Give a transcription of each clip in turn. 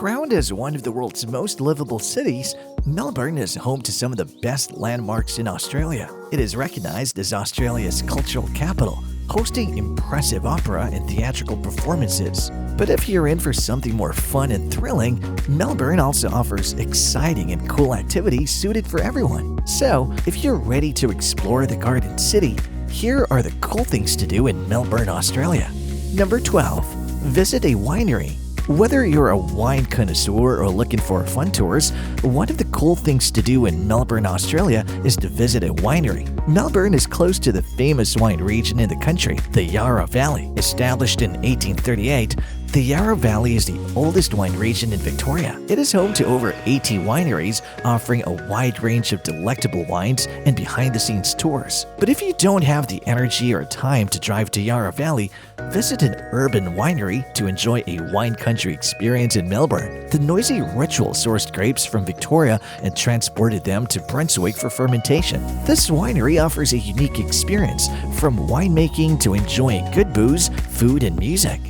Crowned as one of the world's most livable cities, Melbourne is home to some of the best landmarks in Australia. It is recognized as Australia's cultural capital, hosting impressive opera and theatrical performances. But if you're in for something more fun and thrilling, Melbourne also offers exciting and cool activities suited for everyone. So, if you're ready to explore the Garden City, here are the cool things to do in Melbourne, Australia. Number 12. Visit a winery. Whether you're a wine connoisseur or looking for fun tours, one of the cool things to do in Melbourne, Australia is to visit a winery. Melbourne is close to the famous wine region in the country, the Yarra Valley. Established in 1838, the Yarra Valley is the oldest wine region in Victoria. It is home to over 80 wineries, offering a wide range of delectable wines and behind-the-scenes tours. But if you don't have the energy or time to drive to Yarra Valley, visit an urban winery to enjoy a wine country experience in Melbourne. The noisy Ritual sourced grapes from Victoria and transported them to Brunswick for fermentation. This winery offers a unique experience, from winemaking to enjoying good booze, food, and music.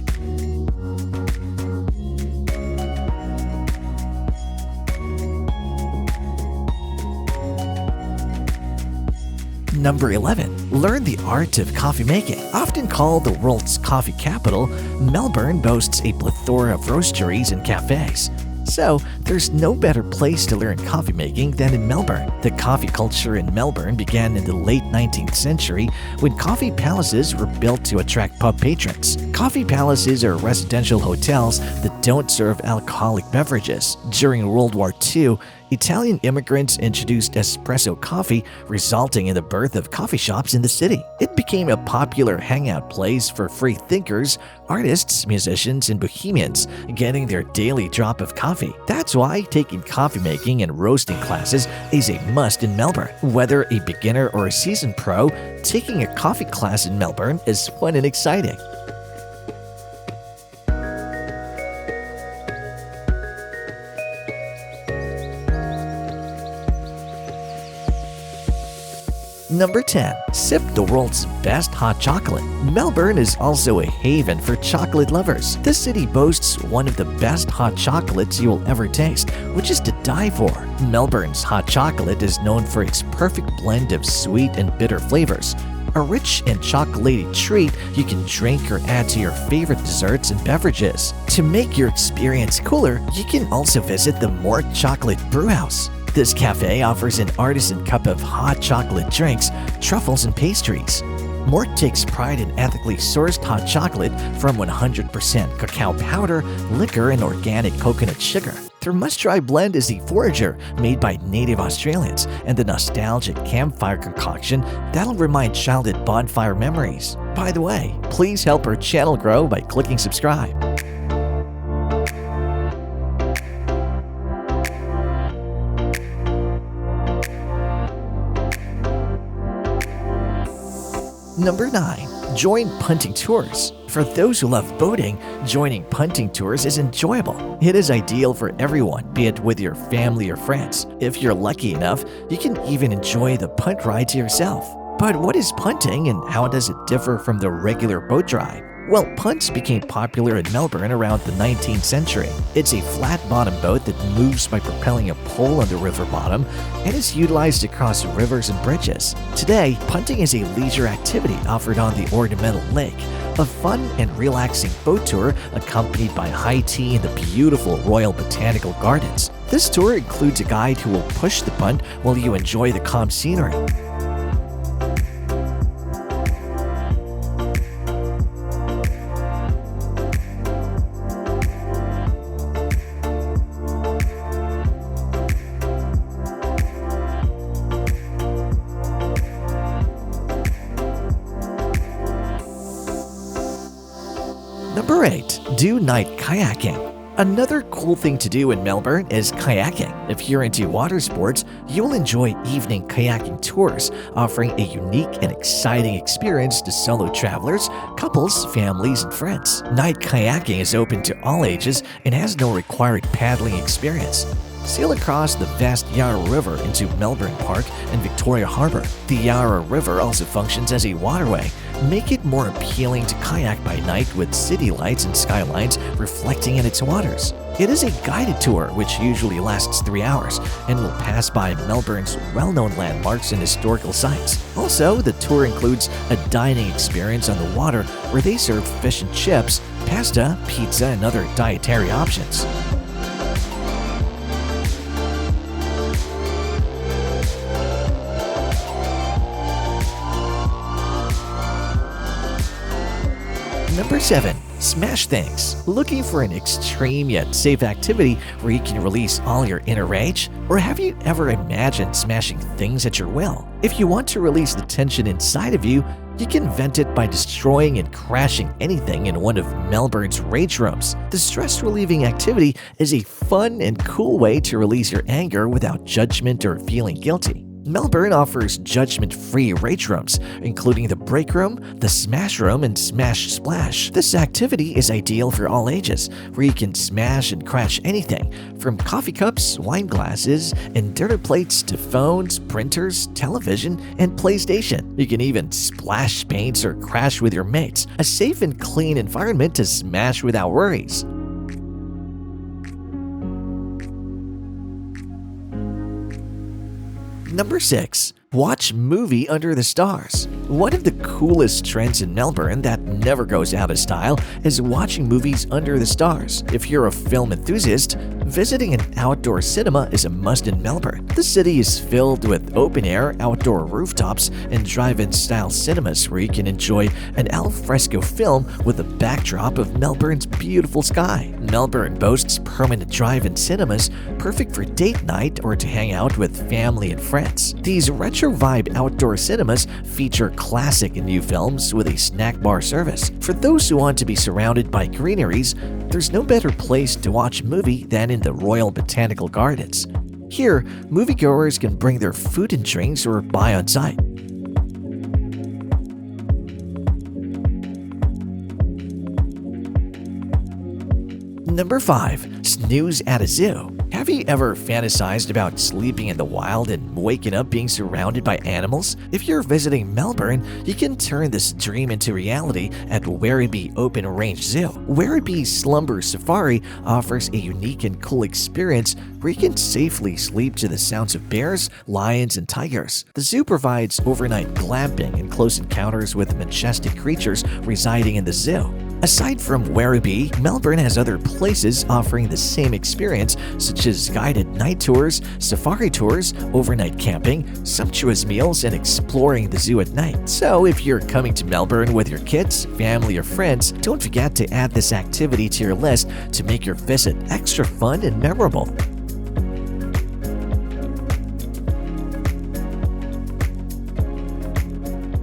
Number 11. Learn the art of coffee making. Often called the world's coffee capital, Melbourne boasts a plethora of roasteries and cafes. So, there's no better place to learn coffee making than in Melbourne. The coffee culture in Melbourne began in the late 19th century when coffee palaces were built to attract pub patrons. Coffee palaces are residential hotels that don't serve alcoholic beverages. During World War II, Italian immigrants introduced espresso coffee, resulting in the birth of coffee shops in the city. It became a popular hangout place for free thinkers, artists, musicians, and bohemians, getting their daily drop of coffee. That's why taking coffee making and roasting classes is a must in Melbourne. Whether a beginner or a seasoned pro, taking a coffee class in Melbourne is fun and exciting. Number 10. Sip the world's best hot chocolate. Melbourne is also a haven for chocolate lovers. This city boasts one of the best hot chocolates you will ever taste, which is to die for. Melbourne's hot chocolate is known for its perfect blend of sweet and bitter flavors. A rich and chocolatey treat you can drink or add to your favorite desserts and beverages. To make your experience cooler, you can also visit the Mort Chocolate Brewhouse. This cafe offers an artisan cup of hot chocolate drinks, truffles, and pastries. Mort takes pride in ethically sourced hot chocolate from 100% cacao powder, liquor, and organic coconut sugar. Their must-try blend is the Forager, made by native Australians, and the nostalgic campfire concoction that'll remind childhood bonfire memories. By the way, please help our channel grow by clicking subscribe. Number 9. Join punting tours. For those who love boating, joining punting tours is enjoyable. It is ideal for everyone, be it with your family or friends. If you're lucky enough, you can even enjoy the punt ride to yourself. But what is punting and how does it differ from the regular boat ride? Well, punts became popular in Melbourne around the 19th century. It's a flat-bottom boat that moves by propelling a pole on the river bottom and is utilized across rivers and bridges. Today, punting is a leisure activity offered on the Ornamental Lake, a fun and relaxing boat tour accompanied by high tea in the beautiful Royal Botanical Gardens. This tour includes a guide who will push the punt while you enjoy the calm scenery. Number 8. Do night kayaking. Another cool thing to do in Melbourne is kayaking. If you're into water sports, you'll enjoy evening kayaking tours, offering a unique and exciting experience to solo travelers, couples, families, and friends. Night kayaking is open to all ages and has no required paddling experience. sail across the vast Yarra River into Melbourne Park and Victoria Harbour. The Yarra River also functions as a waterway, make it more appealing to kayak by night with city lights and skylines reflecting in its waters. It is a guided tour which usually lasts 3 hours and will pass by Melbourne's well-known landmarks and historical sites. Also, the tour includes a dining experience on the water where they serve fish and chips, pasta, pizza, and other dietary options. Number 7. Smash things. Looking for an extreme yet safe activity where you can release all your inner rage? Or have you ever imagined smashing things at your will? If you want to release the tension inside of you, you can vent it by destroying and crashing anything in one of Melbourne's rage rooms. The stress-relieving activity is a fun and cool way to release your anger without judgment or feeling guilty. Melbourne offers judgment-free rage rooms, including the Break Room, the Smash Room, and Smash Splash. This activity is ideal for all ages, where you can smash and crash anything, from coffee cups, wine glasses, and dinner plates to phones, printers, television, and PlayStation. You can even splash paints or crash with your mates, a safe and clean environment to smash without worries. Number 6. Watch movie under the stars. One of the coolest trends in Melbourne that never goes out of style is watching movies under the stars. If you're a film enthusiast, visiting an outdoor cinema is a must in Melbourne. The city is filled with open-air, outdoor rooftops and drive-in style cinemas where you can enjoy an al fresco film with a backdrop of Melbourne's beautiful sky. Melbourne boasts permanent drive-in cinemas, perfect for date night or to hang out with family and friends. These retro vibe outdoor cinemas feature classic and new films with a snack bar service. For those who want to be surrounded by greeneries, there's no better place to watch a movie than in the Royal Botanical Gardens. Here, moviegoers can bring their food and drinks or buy on site. Number 5. Snooze at a zoo. Have you ever fantasized about sleeping in the wild and waking up being surrounded by animals? If you're visiting Melbourne, you can turn this dream into reality at Werribee Open Range Zoo. Werribee Slumber Safari offers a unique and cool experience where you can safely sleep to the sounds of bears, lions, and tigers. The zoo provides overnight glamping and close encounters with majestic creatures residing in the zoo. Aside from Werribee, Melbourne has other places offering the same experience, such as guided night tours, safari tours, overnight camping, sumptuous meals, and exploring the zoo at night. So if you're coming to Melbourne with your kids, family, or friends, don't forget to add this activity to your list to make your visit extra fun and memorable.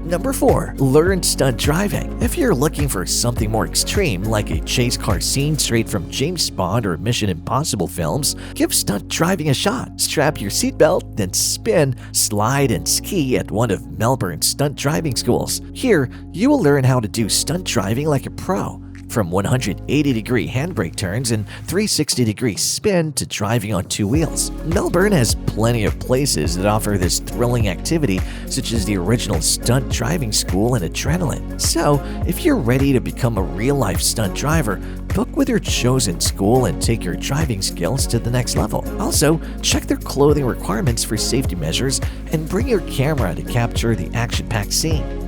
Number 4. Learn stunt driving. If you're looking for something more extreme, like a chase car scene straight from James Bond or Mission Impossible films, give stunt driving a shot. Strap your seatbelt, then spin, slide, and ski at one of Melbourne's stunt driving schools. Here, you will learn how to do stunt driving like a pro. From 180-degree handbrake turns and 360-degree spin to driving on 2 wheels. Melbourne has plenty of places that offer this thrilling activity, such as the original stunt driving school and adrenaline. So, if you're ready to become a real-life stunt driver, book with your chosen school and take your driving skills to the next level. Also, check their clothing requirements for safety measures and bring your camera to capture the action-packed scene.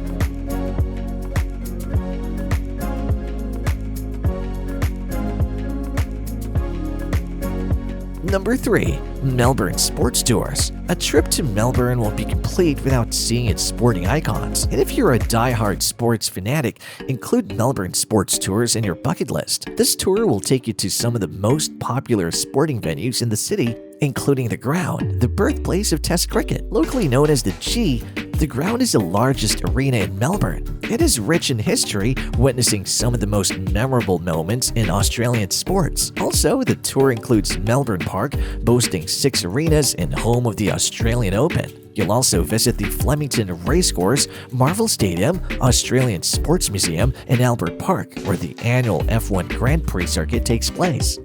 Number 3. Melbourne Sports Tours. A trip to Melbourne won't be complete without seeing its sporting icons. And if you're a die-hard sports fanatic, include Melbourne Sports Tours in your bucket list. This tour will take you to some of the most popular sporting venues in the city, including the Ground, the birthplace of Test cricket. Locally known as the G, the Ground is the largest arena in Melbourne. It is rich in history, witnessing some of the most memorable moments in Australian sports. Also, the tour includes Melbourne Park, boasting 6 arenas and home of the Australian Open. You'll also visit the Flemington Racecourse, Marvel Stadium, Australian Sports Museum, and Albert Park, where the annual F1 Grand Prix circuit takes place.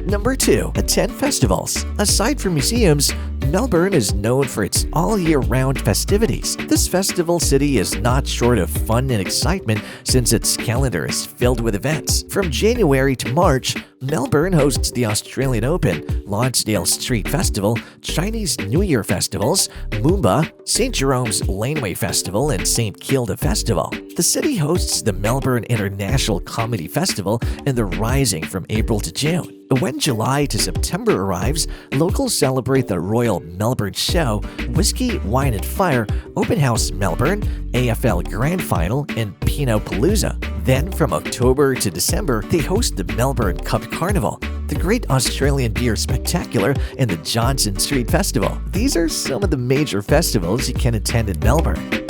Number 2. Attend festivals. Aside from museums, Melbourne is known for its all-year-round festivities. This festival city is not short of fun and excitement since its calendar is filled with events. From January to March, Melbourne hosts the Australian Open, Lonsdale Street Festival, Chinese New Year festivals, Moomba, St. Jerome's Laneway Festival, and St. Kilda Festival. The city hosts the Melbourne International Comedy Festival and the Rising from April to June. When July to September arrives, locals celebrate the Royal Melbourne Show, Whiskey, Wine and Fire, Open House Melbourne, AFL Grand Final, and Pinot Palooza. Then, from October to December, they host the Melbourne Cup Carnival, the Great Australian Beer Spectacular, and the Johnson Street Festival. These are some of the major festivals you can attend in Melbourne.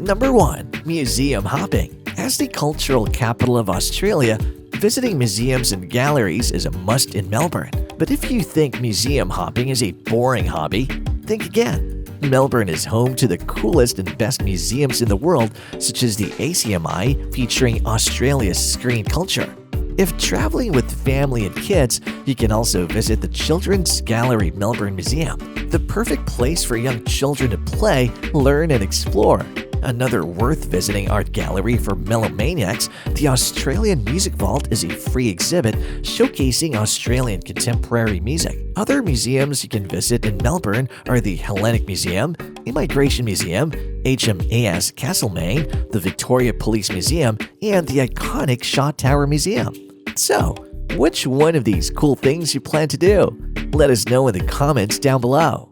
Number 1. Museum hopping. As the cultural capital of Australia, visiting museums and galleries is a must in Melbourne. But if you think museum hopping is a boring hobby, think again. Melbourne is home to the coolest and best museums in the world, such as the ACMI, featuring Australia's screen culture. If traveling with family and kids, you can also visit the Children's Gallery Melbourne Museum, the perfect place for young children to play, learn, and explore. Another worth visiting art gallery for melomaniacs, the Australian Music Vault is a free exhibit showcasing Australian contemporary music. Other museums you can visit in Melbourne are the Hellenic Museum, Immigration Museum, HMAS Castlemaine, the Victoria Police Museum, and the iconic Shaw Tower Museum. So, which one of these cool things you plan to do? Let us know in the comments down below.